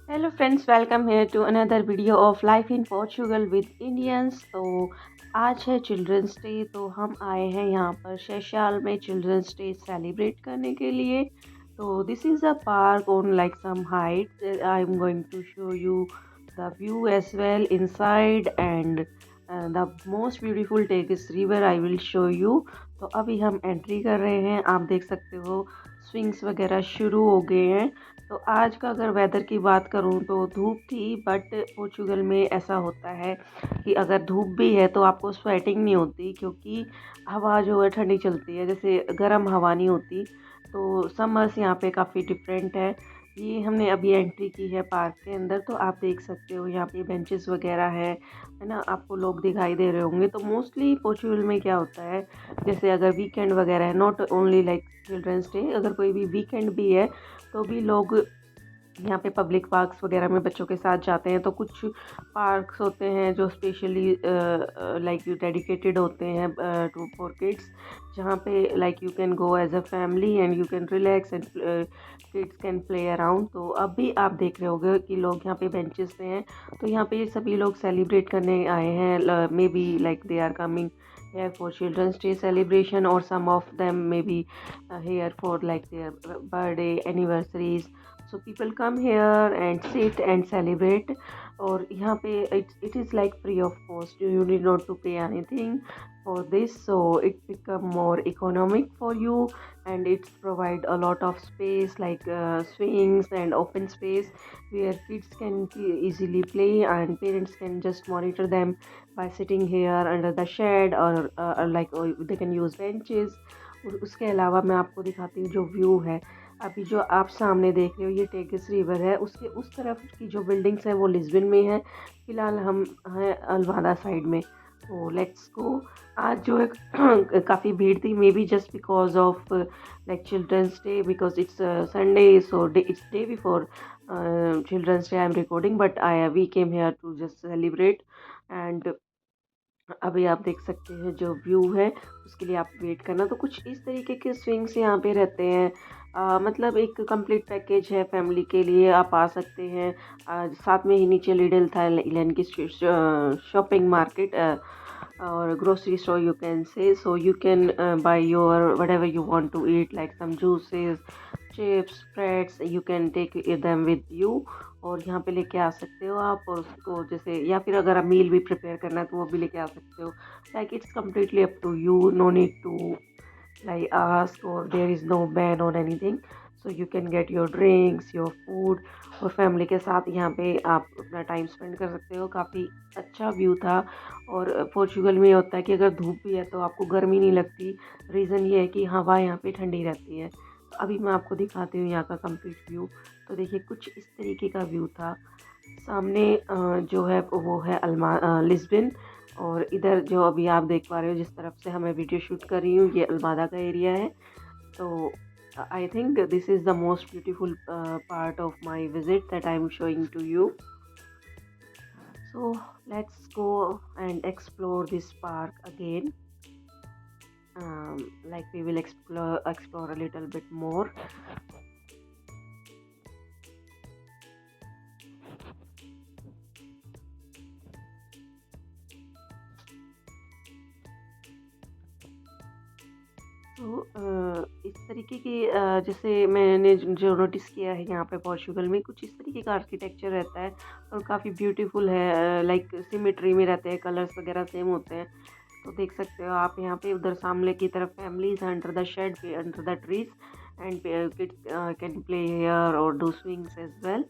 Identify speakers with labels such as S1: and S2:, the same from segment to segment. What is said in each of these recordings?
S1: Hello friends, welcome here to another video of life in Portugal with Indians. तो आज है children's day, तो हम आए हैं यहाँ पर शेशाल में चिल्ड्रंस डे सेलिब्रेट करने के लिए। तो this is a park on like some height. I am going to show you the view as well inside and the most beautiful take is river I will show you. तो अभी हम entry कर रहे हैं। आप देख सकते हो स्विंग्स वगैरह शुरू हो गए हैं। तो आज का अगर वेदर की बात करूं तो धूप थी, बट पोर्चुगल में ऐसा होता है कि अगर धूप भी है तो आपको स्वेटिंग नहीं होती, क्योंकि हवा जो है ठंडी चलती है, जैसे गर्म हवा नहीं होती। तो समर्स यहाँ पे काफ़ी डिफरेंट है। ये हमने अभी एंट्री की है पार्क के अंदर, तो आप देख सकते हो यहाँ पे बेंचेस वगैरह है ना। आपको लोग दिखाई दे रहे होंगे। तो मोस्टली पोर्चुगल में क्या होता है, जैसे अगर वीकेंड वगैरह है, not only like children's day, अगर कोई भी वीकेंड भी है तो भी लोग यहाँ पे पब्लिक पार्क्स वगैरह में बच्चों के साथ जाते हैं। तो कुछ पार्क्स होते हैं जो स्पेशली लाइक डेडिकेटेड होते हैं टू फॉर किड्स, जहाँ पे like you can go as a family and you can relax and kids can play around. तो अब भी आप देख रहे होगे कि लोग यहाँ पे बेंचेस पे हैं। तो यहाँ पे सभी लोग सेलिब्रेट करने आए हैं, maybe like they are coming here for Children's Day celebration, or some of them may be here for like their birthday anniversaries. So people come here and sit and celebrate. और यहाँ पे it is like free of cost. You need not to pay anything for this, so it become more economic for you, and it provide a lot of space like swings and open space where kids can easily play and parents can just monitor them by sitting here under the shed, or like or they can use benches. और उसके अलावा मैं आपको दिखाती हूँ जो view है। अभी जो आप सामने देख रहे हो ये टेगिस रिवर है, उसके उस तरफ की जो बिल्डिंग्स हैं वो लिस्बन में है। फिलहाल हम हैं अल्वादा साइड में। तो लेट्स गो। आज जो है काफ़ी भीड़ थी, maybe just because of like children's day, because it's Sunday, so it's day before children's day I am recording, but I we came here to just celebrate. And अभी आप देख सकते हैं जो व्यू है, उसके लिए आप वेट करना। तो कुछ इस तरीके के स्विंग्स यहाँ पे रहते हैं। मतलब एक कंप्लीट पैकेज है फैमिली के लिए, आप आ सकते हैं। साथ में ही नीचे लिडल था, इलेन की shopping market or grocery store you can say, so you can buy your whatever you want to eat, like some juices, chips, breads, you can take them with you। और यहाँ पे लेके आ सकते हो आप, और उसको जैसे, या फिर अगर आप मील भी प्रिपेयर करना है तो वो भी लेके आ सकते हो। Like it's completely up to you, no need to like ask, or there is no ban on anything, so you can get your drinks, your food। और फैमिली के साथ यहाँ पे आप अपना टाइम स्पेंड कर सकते हो। काफ़ी अच्छा व्यू था। और पोर्चुगल में ये होता है कि अगर धूप भी है तो आपको गर्मी नहीं लगती। रीज़न ये है कि हवा यहाँ पे ठंडी रहती है। तो अभी मैं आपको दिखाती हूँ यहाँ का कंप्लीट व्यू। तो देखिए कुछ इस तरीके का व्यू था। सामने जो है वो है लिस्बन, और इधर जो अभी आप देख पा रहे हो जिस तरफ से हमें वीडियो शूट कर रही हूँ, ये अल्मादा का एरिया है। तो I think this is the most beautiful part of my visit that I am showing to you. So let's go and explore this park again. Like we will explore a little bit more। तो इस तरीके की जैसे मैंने जो notice किया है यहाँ पे पोर्चुगल में, कुछ इस तरीके का आर्किटेक्चर रहता है और काफ़ी ब्यूटीफुल है। लाइक सिमिट्री में रहते हैं, कलर्स वगैरह सेम होते हैं। तो देख सकते हो आप यहाँ पे, उधर सामने की तरफ families under the shade, under the trees, and kids can play here और do swings as well.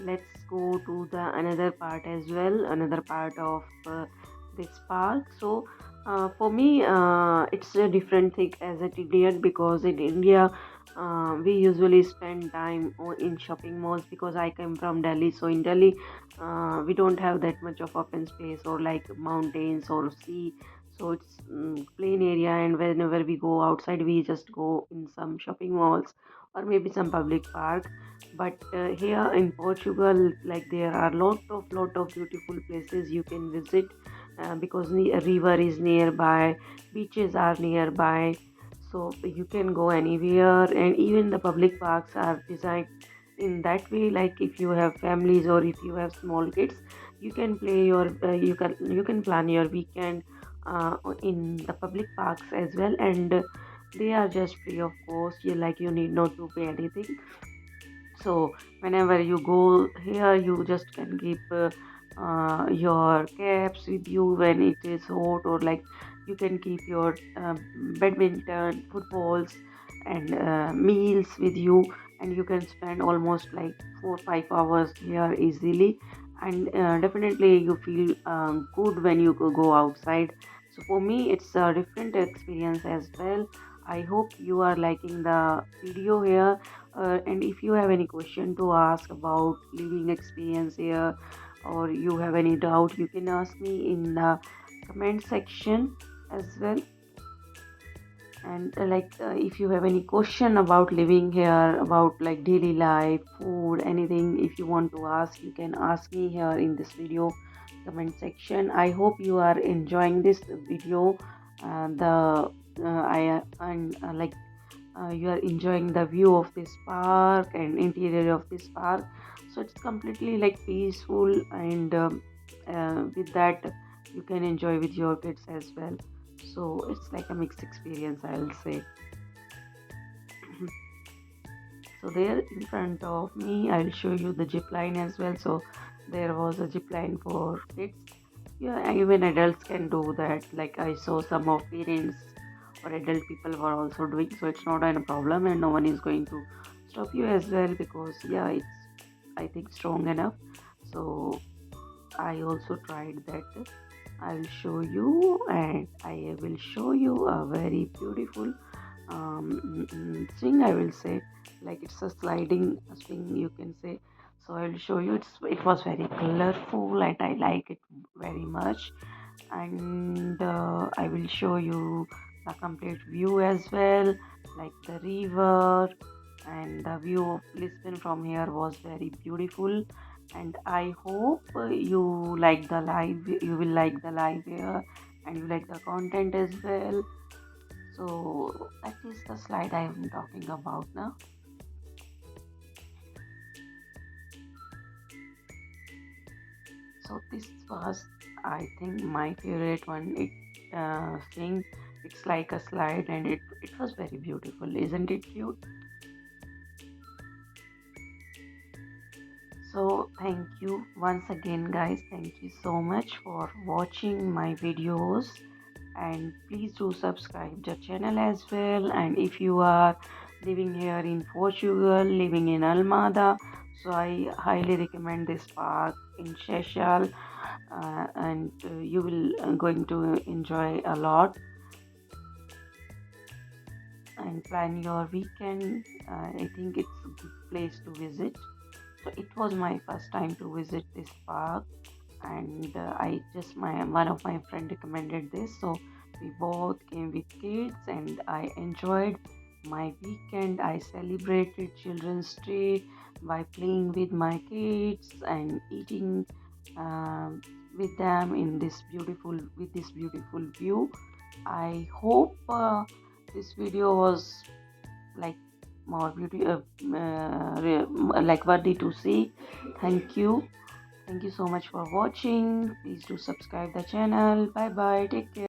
S1: Let's go to the another part as well, another part of this park। So for me it's a different thing as an Indian, because in India we usually spend time in shopping malls, because I come from Delhi. So in Delhi we don't have that much of open space or like mountains or sea. So it's plain area, and whenever we go outside we just go in some shopping malls or maybe some public park. But here in Portugal, like there are lot of beautiful places you can visit, because a river is nearby, beaches are nearby, so you can go anywhere. And even the public parks are designed in that way, like if you have families or if you have small kids, you can play your you can plan your weekend in the public parks as well. And they are just free of cost. You need not to pay anything. So whenever you go here, you just can keep your caps with you when it is hot, or like you can keep your badminton, footballs, and meals with you, and you can spend almost like 4 5 hours here easily. And definitely you feel good when you go outside. So for me, it's a different experience as well. I hope you are liking the video here, and if you have any question to ask about living experience here, or you have any doubt, you can ask me in the comment section as well. And if you have any question about living here, about like daily life, food, anything, if you want to ask, you can ask me here in this video comment section. I hope you are enjoying this video. The I and like You are enjoying the view of this park and interior of this park. So it's completely like peaceful, and with that you can enjoy with your kids as well. So it's like a mixed experience, I'll say. So there in front of me, I'll show you the zip line as well. So there was a zip line for kids. Yeah, even adults can do that. Like I saw some of parents or adult people were also doing. So it's not a problem, and no one is going to stop you as well, because yeah, it's, I think, strong enough. So I also tried that. I'll show you, and I will show you a very beautiful swing, I will say. Like it's a sliding swing, you can say. So I will show you. It was very colorful, and I like it very much. And I will show you the complete view as well, like the river. And the view of Lisbon from here was very beautiful. And I hope you will like the live here, and you like the content as well. So that is the slide I am talking about now. So this was, I think, my favorite one. Thing, it's like a slide, and it was very beautiful, isn't it cute? So thank you once again, guys. Thank you so much for watching my videos, and please do subscribe the channel as well. And if you are living here in Portugal, living in Almada, so I highly recommend this park in Seychelles, and you will going to enjoy a lot, and plan your weekend. I think it's a good place to visit. So it was my first time to visit this park, and I just my one of my friend recommended this, so we both came with kids, and I enjoyed my weekend. I celebrated Children's Day by playing with my kids and eating um, with them in this beautiful with this beautiful view. I hope this video was like more beauty like worthy to see. Thank you. Thank you so much for watching. Please do subscribe the channel. Bye bye. Take care.